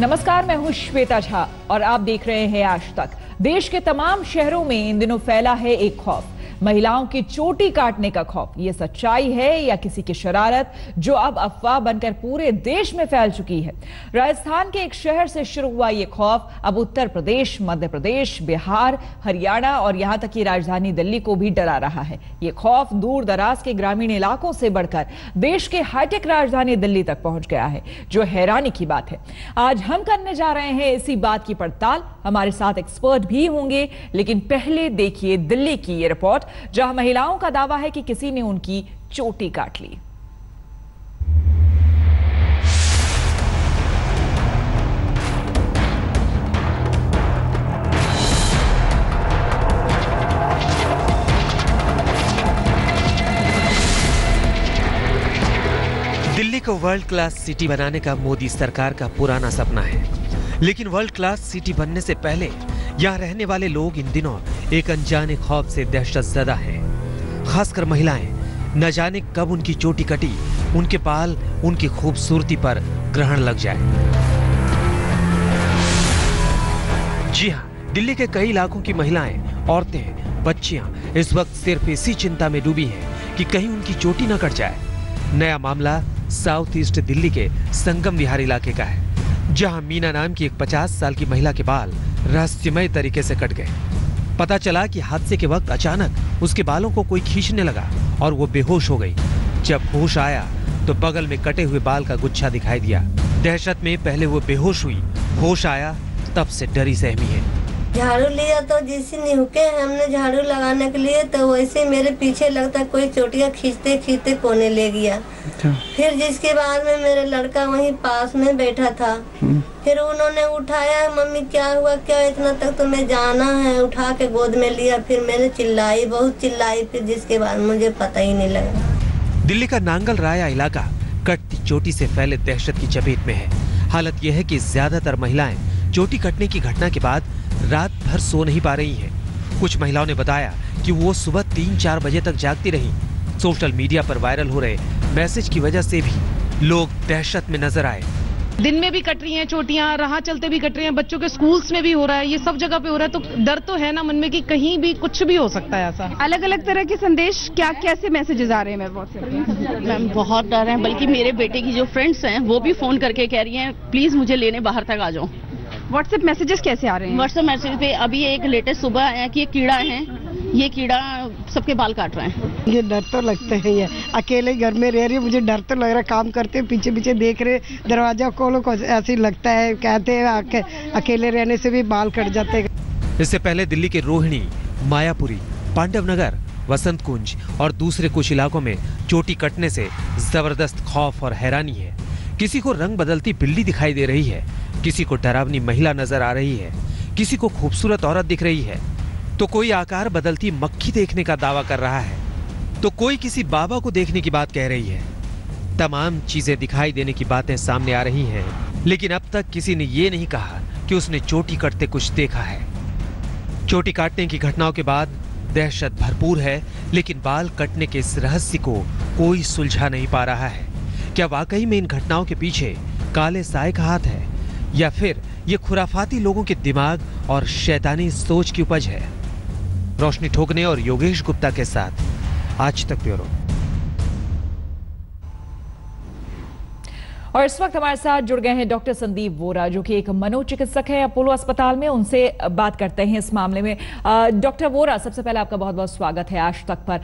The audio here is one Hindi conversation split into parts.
नमस्कार, मैं हूं श्वेता झा और आप देख रहे हैं आज तक। देश के तमाम शहरों में इन दिनों फैला है एक खौफ, महिलाओं की चोटी काटने का खौफ। ये सच्चाई है या किसी की शरारत जो अब अफवाह बनकर पूरे देश में फैल चुकी है? राजस्थान के एक शहर से शुरू हुआ ये खौफ अब उत्तर प्रदेश, मध्य प्रदेश, बिहार, हरियाणा और यहां तक कि राजधानी दिल्ली को भी डरा रहा है। ये खौफ दूर दराज के ग्रामीण इलाकों से बढ़कर देश के हाईटेक राजधानी दिल्ली तक पहुंच गया है, जो हैरानी की बात है। आज हम करने जा रहे हैं इसी बात की पड़ताल। हमारे साथ एक्सपर्ट भी होंगे, लेकिन पहले देखिए दिल्ली की ये रिपोर्ट, जहां महिलाओं का दावा है कि किसी ने उनकी चोटी काट ली। दिल्ली को वर्ल्ड क्लास सिटी बनाने का मोदी सरकार का पुराना सपना है, लेकिन वर्ल्ड क्लास सिटी बनने से पहले यहाँ रहने वाले लोग इन दिनों एक अनजाने खौफ से दहशतज़दा हैं। खासकर महिलाएं, न जाने कब उनकी चोटी कटी, उनके बाल उनकी खूबसूरती पर ग्रहण लग जाए। जी हाँ, दिल्ली के कई इलाकों की महिलाएं, औरतें, बच्चियां इस वक्त सिर्फ इसी चिंता में डूबी हैं कि कहीं उनकी चोटी न कट जाए। नया मामला साउथ ईस्ट दिल्ली के संगम विहार इलाके का है, जहां मीना नाम की एक 50 साल की महिला के बाल रहस्यमय तरीके से कट गए। पता चला कि हादसे के वक्त अचानक उसके बालों को कोई खींचने लगा और वो बेहोश हो गई। जब होश आया तो बगल में कटे हुए बाल का गुच्छा दिखाई दिया। दहशत में पहले वो बेहोश हुई, होश आया तब से डरी सहमी है। झाड़ू लिया तो जिस निहुके हमने झाड़ू लगाने के लिए, तो वैसे मेरे पीछे लगता कोई चोटियां खींचते खींचते कोने ले गया। फिर जिसके बाद में मेरे लड़का वहीं पास में बैठा था, फिर उन्होंने उठाया, मम्मी क्या हुआ क्या, इतना तक तो मैं जाना है, उठा के गोद में लिया। फिर मैंने चिल्लाई, बहुत चिल्लाई, फिर जिसके बाद मुझे पता ही नहीं लगा। दिल्ली का नांगल राया इलाका कटती चोटी से फैले दहशत की चपेट में है। हालत यह है कि ज्यादातर महिलाएं चोटी कटने की घटना के बाद रात भर सो नहीं पा रही हैं। कुछ महिलाओं ने बताया कि वो सुबह 3-4 बजे तक जागती रहीं। सोशल मीडिया पर वायरल हो रहे मैसेज की वजह से भी लोग दहशत में नजर आए। दिन में भी कट रही हैं चोटियां, राह चलते भी कट रही हैं, बच्चों के स्कूल्स में भी हो रहा है, ये सब जगह पे हो रहा है। तो डर तो है ना मन में कि कहीं भी कुछ भी हो सकता है। ऐसा अलग अलग तरह के संदेश, क्या कैसे मैसेजेस आ रहे हैं मेरे व्हाट्सएप? मैम बहुत डर है, बल्कि मेरे बेटे की जो फ्रेंड्स हैं वो भी फोन करके कह रही हैं प्लीज मुझे लेने बाहर तक आ जाओ। व्हाट्सएप मैसेजेस कैसे आ रहे हैं? व्हाट्सएप मैसेज पे अभी एक लेटेस्ट सुबह आया कि ये कीड़ा है, ये कीड़ा सबके बाल काट रहे हैं। ये डर तो लगता है, ये अकेले घर में रह रही है, मुझे डर तो लग रहा है। काम करते पीछे पीछे देख रहे, दरवाजा खोलो, ऐसे लगता है, कहते हैं अकेले रहने से भी बाल कट जाते हैं। इससे पहले दिल्ली के रोहिणी, मायापुरी, पांडव नगर, वसंत कुंज और दूसरे कुछ इलाकों में चोटी कटने से जबरदस्त खौफ और हैरानी है। किसी को रंग बदलती बिल्ली दिखाई दे रही है, किसी को डरावनी महिला नजर आ रही है, किसी को खूबसूरत औरत दिख रही है, तो कोई आकार बदलती मक्खी देखने का दावा कर रहा है, तो कोई किसी बाबा को देखने की बात कह रही है। तमाम चीजें दिखाई देने की बातें सामने आ रही हैं, लेकिन अब तक किसी ने ये नहीं कहा कि उसने चोटी कटते कुछ देखा है। चोटी काटने की घटनाओं के बाद दहशत भरपूर है, लेकिन बाल कटने के इस रहस्य को कोई सुलझा नहीं पा रहा है। क्या वाकई में इन घटनाओं के पीछे काले साए का हाथ है, या फिर ये खुराफाती लोगों के दिमाग और शैतानी सोच की उपज है? रोशनी ठोकने और योगेश गुप्ता के साथ आज तक ब्यूरो। और इस वक्त हमारे साथ जुड़ गए हैं डॉक्टर संदीप वोरा, जो कि एक मनोचिकित्सक है अपोलो अस्पताल में। उनसे बात करते हैं इस मामले में। डॉक्टर वोरा, सबसे पहले आपका बहुत बहुत स्वागत है आज तक पर।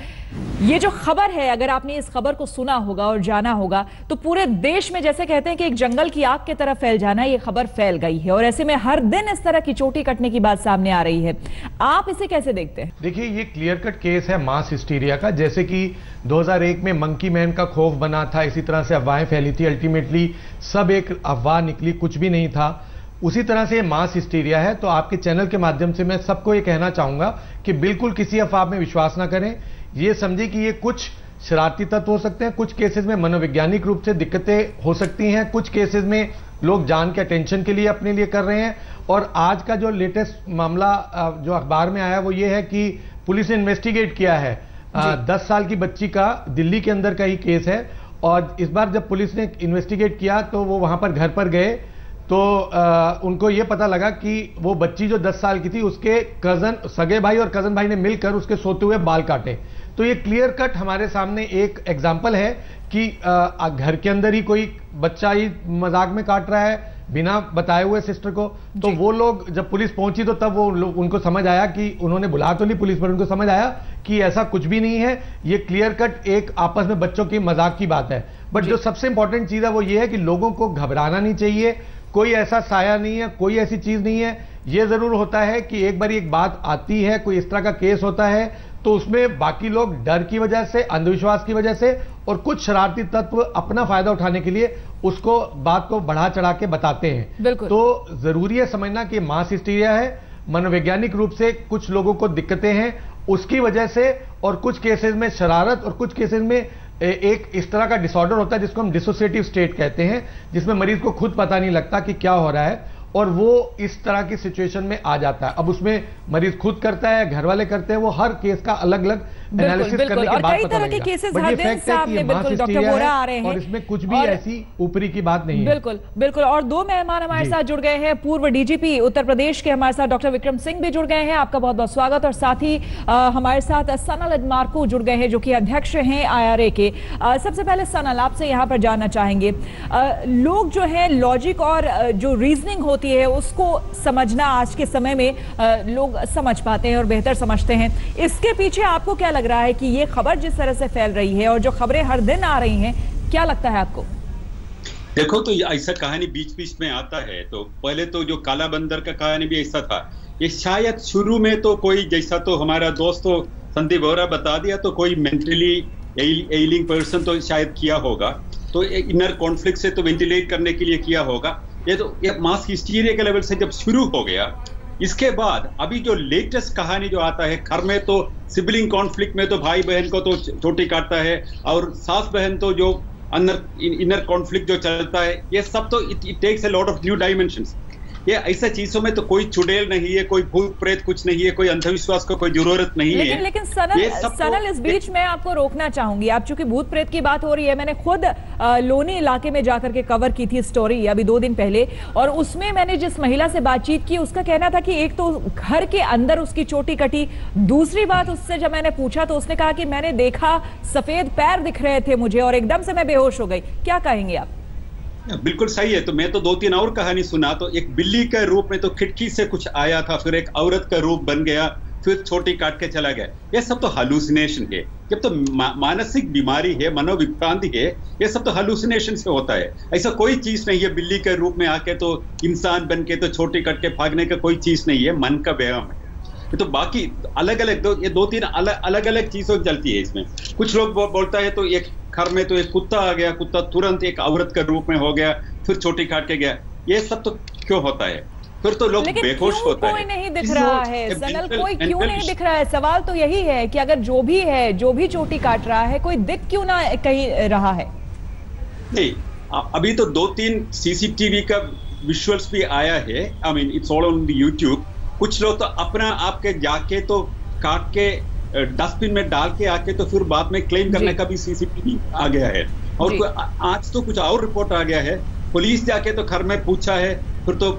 ये जो खबर है, अगर आपने इस खबर को सुना होगा और जाना होगा, तो पूरे देश में जैसे कहते हैं कि एक जंगल की आग की तरह फैल जाना, ये खबर फैल गई है और ऐसे में हर दिन इस तरह की चोटी कटने की बात सामने आ रही है। आप इसे कैसे देखते हैं? देखिए, ये क्लियर कट केस है मास हिस्टीरिया का। जैसे कि 2001 में मंकी मैन का खौफ बना था, इसी तरह से अफवाहें फैली थी, अल्टीमेटली सब एक अफवाह निकली, कुछ भी नहीं था। उसी तरह से मास हिस्टीरिया है। तो आपके चैनल के माध्यम से मैं सबको ये कहना चाहूंगा कि बिल्कुल किसी अफवाह में विश्वास ना करें। ये समझे कि ये कुछ शरारती तत्व हो सकते हैं, कुछ केसेस में मनोवैज्ञानिक रूप से दिक्कतें हो सकती हैं, कुछ केसेस में लोग जान के अटेंशन के लिए अपने लिए कर रहे हैं। और आज का जो लेटेस्ट मामला जो अखबार में आया वो ये है कि पुलिस ने इन्वेस्टिगेट किया है 10 साल की बच्ची का, दिल्ली के अंदर का ही केस है। और इस बार जब पुलिस ने इन्वेस्टिगेट किया तो वो वहां पर घर पर गए तो उनको ये पता लगा कि वो बच्ची जो 10 साल की थी उसके कजन, सगे भाई और कजन भाई ने मिलकर उसके सोते हुए बाल काटे। तो ये क्लियर कट हमारे सामने एक एग्जाम्पल है कि घर के अंदर ही कोई बच्चा ही मजाक में काट रहा है बिना बताए हुए सिस्टर को। तो वो लोग जब पुलिस पहुंची तो तब वो लोग, उनको समझ आया कि उन्होंने बुला तो नहीं पुलिस, पर उनको समझ आया कि ऐसा कुछ भी नहीं है, ये क्लियर कट एक आपस में बच्चों की मजाक की बात है। बट जो सबसे इंपॉर्टेंट चीज है वो ये है कि लोगों को घबराना नहीं चाहिए, कोई ऐसा साया नहीं है, कोई ऐसी चीज नहीं है। ये जरूर होता है कि एक बार एक बात आती है, कोई इस तरह का केस होता है तो उसमें बाकी लोग डर की वजह से, अंधविश्वास की वजह से और कुछ शरारती तत्व अपना फायदा उठाने के लिए उसको बात को बढ़ा चढ़ा के बताते हैं। तो जरूरी है समझना कि मास हिस्टीरिया है, मनोवैज्ञानिक रूप से कुछ लोगों को दिक्कतें हैं उसकी वजह से, और कुछ केसेस में शरारत और कुछ केसेस में एक इस तरह का डिसऑर्डर होता है जिसको हम डिसोसिएटिव स्टेट कहते हैं, जिसमें मरीज को खुद पता नहीं लगता कि क्या हो रहा है और वो इस तरह की सिचुएशन में आ जाता है। अब उसमें मरीज खुद करता है, घर वाले करते हैं, वो हर केस का अलग अलग एनालिसिस करने के बाद पता लगेगा। बट ये फैक्ट है कि ये मास हिस्टीरिया है और इसमें कुछ भी ऐसी ऊपरी की बात नहीं है। बिल्कुल बिल्कुल। और दो मेहमान हमारे साथ जुड़ गए हैं, पूर्व डीजीपी उत्तर प्रदेश के हमारे साथ डॉक्टर विक्रम सिंह भी जुड़ गए हैं, आपका बहुत बहुत स्वागत। और साथ ही हमारे साथ सनल मार्को जुड़ गए हैं जो कि अध्यक्ष हैं IRA के। सबसे पहले सनल, आपसे यहाँ पर जानना चाहेंगे, लोग जो है लॉजिक और जो रीजनिंग होती है उसको समझना आज के समय में लोग समझ पाते हैं और बेहतर समझते हैं। इसके पीछे आपको क्या लग रहा है कि ये खबर जिस तरह से फैल रही है और जो खबरें हर दिन आ रही हैं, क्या लगता है आपको? देखो, तो ऐसा कहानी बीच बीच में आता है। तो पहले तो जो काला बंदर का कहानी भी ऐसा था, ये शायद शुरू में तो कोई, जैसा तो हमारा दोस्त तो संदीप वोरा बता दिया, तो कोई मेंटली एलिंग पर्सन तो शायद किया होगा, तो इनर कॉन्फ्लिक्ट से तो वेंटिलेट करने के लिए किया होगा। ये मास हिस्टीरिया के लेवल से जब शुरू हो गया, इसके बाद अभी जो लेटेस्ट कहानी जो आता है, घर में तो सिबलिंग कॉन्फ्लिक्ट में तो भाई बहन को तो चोटी काटता है और सास बहन तो जो इनर कॉन्फ्लिक्ट जो चलता है, ये सब तो it takes a lot of new dimensions. ये ऐसा चीजों में तो कोई चुड़ैल नहीं है, कोई भूत प्रेत कुछ नहीं है, कोई अंधविश्वास को कोई जरूरत नहीं है। लेकिन सनल इस बीच में आपको रोकना चाहूंगी, आप चूंकि भूत प्रेत की बात हो रही है, मैंने खुद लोनी इलाके में जाकर के कवर की थी स्टोरी अभी 2 दिन पहले, और उसमें मैंने जिस महिला से बातचीत की उसका कहना था कि एक तो घर के अंदर उसकी चोटी कटी, दूसरी बात उससे जब मैंने पूछा तो उसने कहा कि मैंने देखा सफेद पैर दिख रहे थे मुझे और एकदम से मैं बेहोश हो गई। क्या कहेंगे आप? बिल्कुल सही है। तो मैं तो 2-3 और कहानी सुना, तो एक बिल्ली के रूप में तो खिड़की से कुछ आया था, फिर एक औरत का रूप बन गया, फिर छोटी काट के चला गया। ये सब तो हालुसिनेशन है, जब तो मानसिक बीमारी है, मनोविभ्रांति है, ये सब तो हालुसिनेशन से होता है। ऐसा कोई चीज नहीं है बिल्ली के रूप में आके तो इंसान बन के तो छोटी कट के भागने का कोई चीज नहीं है, मन का व्यायाम है। तो बाकी अलग अलग ये 2-3 अलग अलग चीजों चलती है इसमें। कुछ लोग बोलता है तो एक घर में तो एक कुत्ता आ गया, कुत्ता तुरंत एक औरत के रूप में हो गया, फिर छोटी काट के गया। ये सब तो क्यों होता है? फिर तो लोग बेहोश होता है। कोई नहीं दिख रहा है सनल, कोई क्यों नहीं दिख रहा है? सवाल तो यही है कि अगर जो भी है, जो भी चोटी काट रहा है, कोई दिख क्यों ना कहीं रहा है? नहीं, अभी तो 2-3 CCTV का विजुअल्स भी आया है। I mean it's all on the YouTube. कुछ लोग तो अपना आपके जाके तो काट के डस्टबिन में डाल के आके तो फिर बाद में क्लेम करने का भी CCTV आ गया है। और आज तो कुछ और रिपोर्ट आ गया है, पुलिस जाके तो घर में पूछा है, फिर तो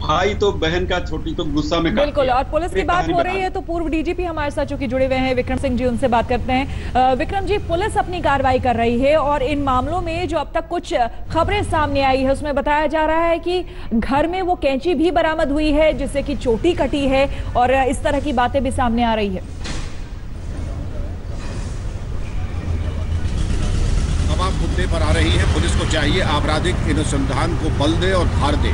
भाई तो बहन का छोटी तो गुस्सा में बिल्कुल। और पुलिस की बात हो रही है तो पूर्व डीजीपी हमारे साथ जो कि जुड़े हुए हैं विक्रम सिंह जी, उनसे बात करते हैं। विक्रम जी, पुलिस अपनी कार्रवाई कर रही है और इन मामलों में जो अब तक कुछ खबरें सामने आई है उसमें बताया जा रहा है कि घर में वो कैंची भी बरामद हुई है जिससे कि चोटी कटी है और इस तरह की बातें भी सामने आ रही है। तमाम मुद्दे पर आ रही है। पुलिस को चाहिए आपराधिक अनुसंधान को बल दे और धार दे।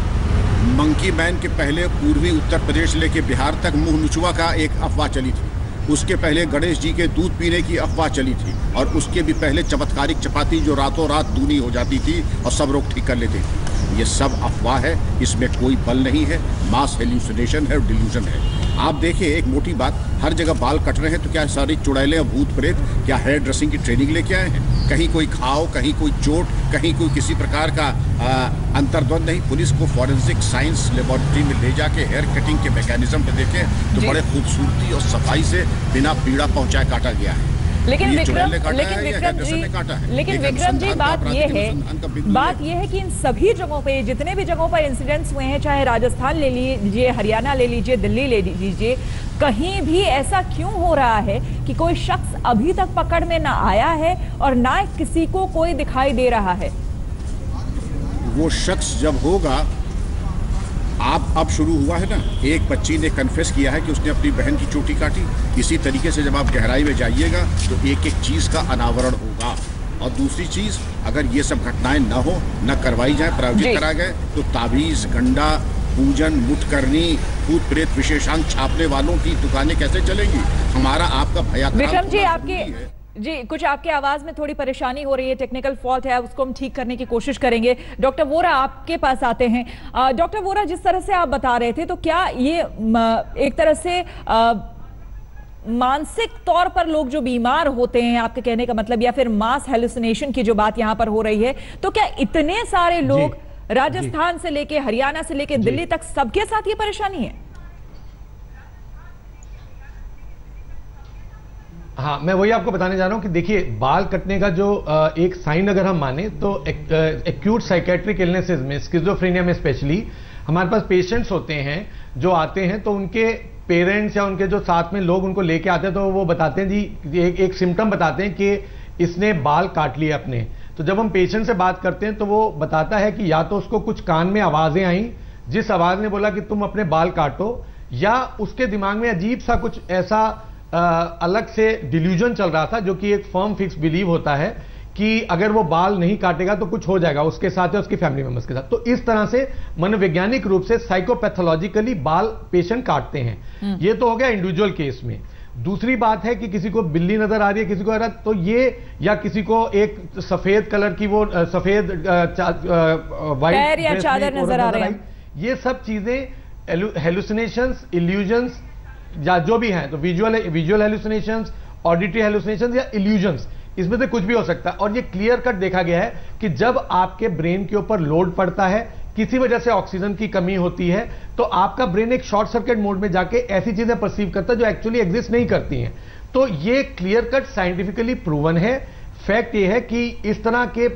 मंकी मैन के पहले पूर्वी उत्तर प्रदेश लेके बिहार तक मुंह नुचवा का एक अफवाह चली थी। उसके पहले गणेश जी के दूध पीने की अफवाह चली थी और उसके भी पहले चमत्कारिक चपाती जो रातों रात दूनी हो जाती थी और सब रोग ठीक कर लेते थे। ये सब अफवाह है, इसमें कोई बल नहीं है, मास हेल्यूसिनेशन है और डिल्यूजन है। आप देखिए, एक मोटी बात, हर जगह बाल कट रहे हैं तो क्या सारी चुड़ैलें और भूत प्रेत क्या हेयर ड्रेसिंग की ट्रेनिंग लेके आए हैं? कहीं कोई घाव, कहीं कोई चोट, कहीं कोई किसी प्रकार का अंतर्द्वंद नहीं। पुलिस को फॉरेंसिक साइंस लेबोरेटरी में ले जाके हेयर कटिंग के मैकेनिज्म पे देखें तो बड़े खूबसूरती और सफाई से बिना पीड़ा पहुंचाए काटा गया है। लेकिन ये विक्रम चुड़ैल ने काटा है या विक्रम हेंडरसन ने काटा है? लेकिन एक विक्रम जी अनुसंधान का बात आपराधिक ये है अनुसंधान का बिंदु ये है। कि इन सभी जगहों पे, जितने भी जगहों पर इंसिडेंट्स हुए हैं, चाहे राजस्थान ले लीजिए, हरियाणा ले लीजिए, दिल्ली ले लीजिए, कहीं भी ऐसा क्यों हो रहा है कि कोई शख्स अभी तक पकड़ में ना आया है और ना किसी को कोई दिखाई दे रहा है? वो शख्स जब होगा, अब शुरू हुआ है ना, एक बच्ची ने कन्फेस किया है कि उसने अपनी बहन की चोटी काटी। इसी तरीके से जब आप गहराई में जाइएगा तो एक एक चीज का अनावरण होगा। और दूसरी चीज, अगर ये सब घटनाएं न हो, न करवाई जाए, प्रायोजित करा गए, तो ताबीज, गंडा, पूजन, मुठकरनी, भूत प्रेत विशेषांक छापने वालों की दुकानें कैसे चलेंगी? हमारा आपका भया विक्रम जी, आपके कुछ आपके आवाज में थोड़ी परेशानी हो रही है, टेक्निकल फॉल्ट है, उसको हम ठीक करने की कोशिश करेंगे। डॉक्टर वोरा, आपके पास आते हैं। डॉक्टर वोरा, जिस तरह से आप बता रहे थे, तो क्या ये एक तरह से मानसिक तौर पर लोग जो बीमार होते हैं, आपके कहने का मतलब, या फिर मास हेलुसिनेशन की जो बात यहां पर हो रही है, तो क्या इतने सारे लोग राजस्थान से लेके हरियाणा से लेके दिल्ली तक सबके साथ ये परेशानी है? हाँ, मैं वही आपको बताने जा रहा हूं कि देखिए, बाल कटने का जो एक साइन अगर हम माने तो एक्यूट साइकेट्रिक इलनेसेस में, स्किज़ोफ्रेनिया में स्पेशली, हमारे पास पेशेंट्स होते हैं जो आते हैं, तो उनके पेरेंट्स या उनके जो साथ में लोग उनको लेके आते हैं, तो वो बताते हैं जी, एक सिम्टम बताते हैं कि इसने बाल काट लिए अपने। तो जब हम पेशेंट से बात करते हैं तो वो बताता है कि या तो उसको कुछ कान में आवाजें आई, जिस आवाज ने बोला कि तुम अपने बाल काटो, या उसके दिमाग में अजीब सा कुछ ऐसा अलग से डिल्यूजन चल रहा था, जो कि एक फर्म फिक्स बिलीव होता है कि अगर वो बाल नहीं काटेगा तो कुछ हो जाएगा उसके साथ या उसकी फैमिली मेंबर्स के साथ। तो इस तरह से मनोवैज्ञानिक रूप से साइकोपैथोलॉजिकली बाल पेशेंट काटते हैं। ये तो हो गया इंडिविजुअल केस में। दूसरी बात है कि किसी को बिल्ली नजर आ रही है, किसी को आ रहा, तो ये, या किसी को एक सफेद कलर की वो सफेद वाइट या चादर नजर आ रही है, ये सब चीजें हेलुसिनेशंस, इल्यूजन्स या जो भी हैं, तो विजुअल हेलुसिनेशंस, ऑडिटरी हेलुसिनेशंस या इल्यूजन्स, इसमें से कुछ भी हो सकता है। और ये क्लियर कट देखा गया है कि जब आपके ब्रेन के ऊपर लोड पड़ता है, किसी वजह से ऑक्सीजन की कमी होती है, तो आपका ब्रेन एक शॉर्ट सर्किट मोड में जाके ऐसी चीजें परसीव करता है जो एक्चुअली एग्जिस्ट नहीं करती हैं। तो ये क्लियर कट साइंटिफिकली प्रूवन है। फैक्ट ये है कि इस तरह के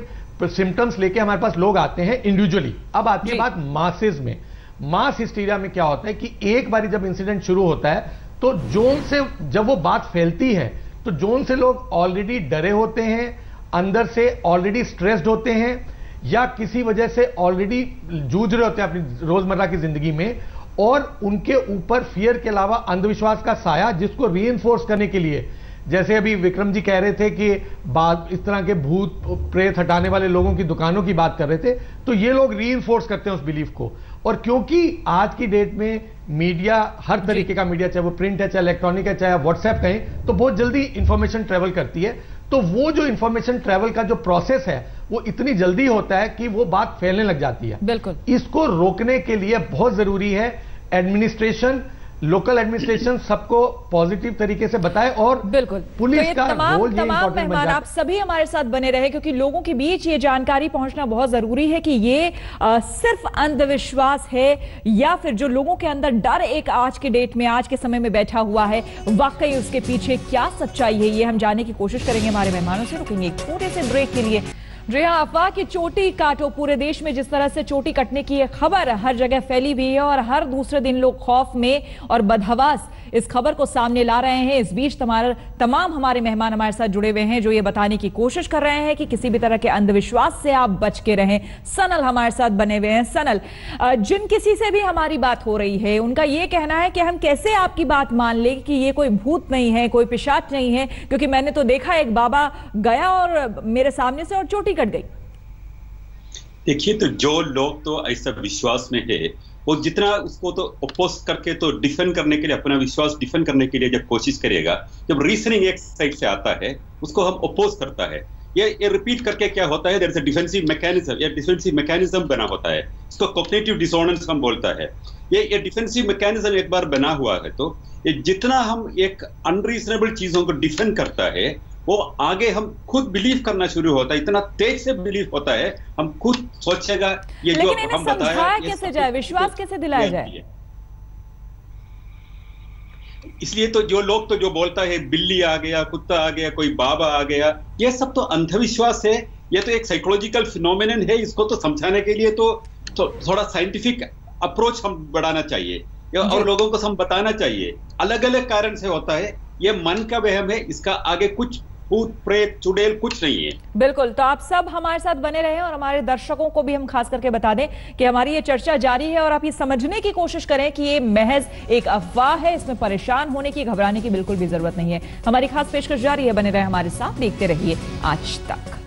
सिम्टम्स लेके हमारे पास लोग आते हैं इंडिविजुअली। अब आती है बात मासेज में। मास हिस्टीरिया में क्या होता है कि एक बारी जब इंसिडेंट शुरू होता है, तो जोन से जब वो बात फैलती है, तो जोन से लोग ऑलरेडी डरे होते हैं, अंदर से ऑलरेडी स्ट्रेस्ड होते हैं, या किसी वजह से ऑलरेडी जूझ रहे होते हैं अपनी रोजमर्रा की जिंदगी में, और उनके ऊपर फियर के अलावा अंधविश्वास का साया, जिसको रीइंफोर्स करने के लिए, जैसे अभी विक्रम जी कह रहे थे कि बात इस तरह के भूत प्रेत हटाने वाले लोगों की दुकानों की बात कर रहे थे, तो ये लोग रीइंफोर्स करते हैं उस बिलीफ को। और क्योंकि आज की डेट में मीडिया, हर तरीके का मीडिया, चाहे वो प्रिंट है, चाहे इलेक्ट्रॉनिक है, चाहे व्हाट्सएप कहें, तो बहुत जल्दी इंफॉर्मेशन ट्रेवल करती है। तो वो जो इंफॉर्मेशन ट्रेवल का जो प्रोसेस है, वो इतनी जल्दी होता है कि वो बात फैलने लग जाती है। बिल्कुल, इसको रोकने के लिए बहुत जरूरी है एडमिनिस्ट्रेशन, लोकल एडमिनिस्ट्रेशन सबको पॉजिटिव तरीके से बताए, और बिल्कुल पुलिस तो का रोल ये तमाम मेहमान आप सभी हमारे साथ बने रहे, क्योंकि लोगों के बीच ये जानकारी पहुंचना बहुत जरूरी है कि ये सिर्फ अंधविश्वास है या फिर जो लोगों के अंदर डर एक आज के डेट में, आज के समय में बैठा हुआ है, वाकई उसके पीछे क्या सच्चाई है, ये हम जानने की कोशिश करेंगे हमारे मेहमानों से। रुकेंगे एक छोटे से ब्रेक के लिए। जी हाँ, अफवाह की चोटी काटो। पूरे देश में जिस तरह से चोटी कटने की खबर हर जगह फैली हुई है और हर दूसरे दिन लोग खौफ में और बदहवास इस खबर को सामने ला रहे हैं। इस बीच तमाम हमारे मेहमान हमारे साथ जुड़े हुए हैं जो ये बताने की कोशिश कर रहे हैं कि किसी भी तरह के अंधविश्वास से आप बच के रहें। सनल हमारे साथ बने हुए हैं। सनल, जिन किसी से भी हमारी बात हो रही है, उनका ये कहना है कि हम कैसे आपकी बात मान लें कि ये कोई भूत नहीं है, कोई पिशाच नहीं है, क्योंकि मैंने तो देखा एक बाबा गया और मेरे सामने से और चोटी कट गई। देखिए, तो जो लोग तो ऐसा विश्वास में है, वो जितना उसको तो अपोज करके तो डिफेंड करने के लिए, अपना विश्वास डिफेंड करने के लिए जब कोशिश करेगा, जब रीजनिंग एक साइड से आता है, उसको हम अपोज करता है। ये रिपीट करके क्या होता है, there is a defensive mechanism, ये डिफेंसिव मैकेनिज्म बना होता है। इसको कॉग्निटिव डिसोनेंस हम बोलता है। ये डिफेंसिव मैकेनिज्म एक बार बना हुआ है, तो ये जितना हम एक अनरीजनेबल चीजों को डिफेंड करता है, वो आगे हम खुद बिलीव करना शुरू होता है। इतना तेज से बिलीव होता है, हम खुद सोचेगा ये जो हम बताया कैसे जाए, विश्वास कैसे दिलाया जाए। इसलिए तो जो लोग तो जो बोलता है बिल्ली आ गया, कुत्ता आ गया, कोई बाबा आ गया, ये सब तो अंधविश्वास है। ये तो एक साइकोलॉजिकल फिनोमेनन है। इसको तो समझाने के लिए तो थोड़ा साइंटिफिक अप्रोच हम बढ़ाना चाहिए और लोगों को हम बताना चाहिए। अलग अलग कारण से होता है, ये मन का वहम है, इसका आगे कुछ भूत प्रेत चुड़ैल कुछ नहीं है। बिल्कुल, तो आप सब हमारे साथ बने रहें और हमारे दर्शकों को भी हम खास करके बता दें कि हमारी ये चर्चा जारी है और आप ये समझने की कोशिश करें कि ये महज एक अफवाह है, इसमें परेशान होने की, घबराने की बिल्कुल भी जरूरत नहीं है। हमारी खास पेशकश जारी है, बने रहे हमारे साथ, देखते रहिए आज तक।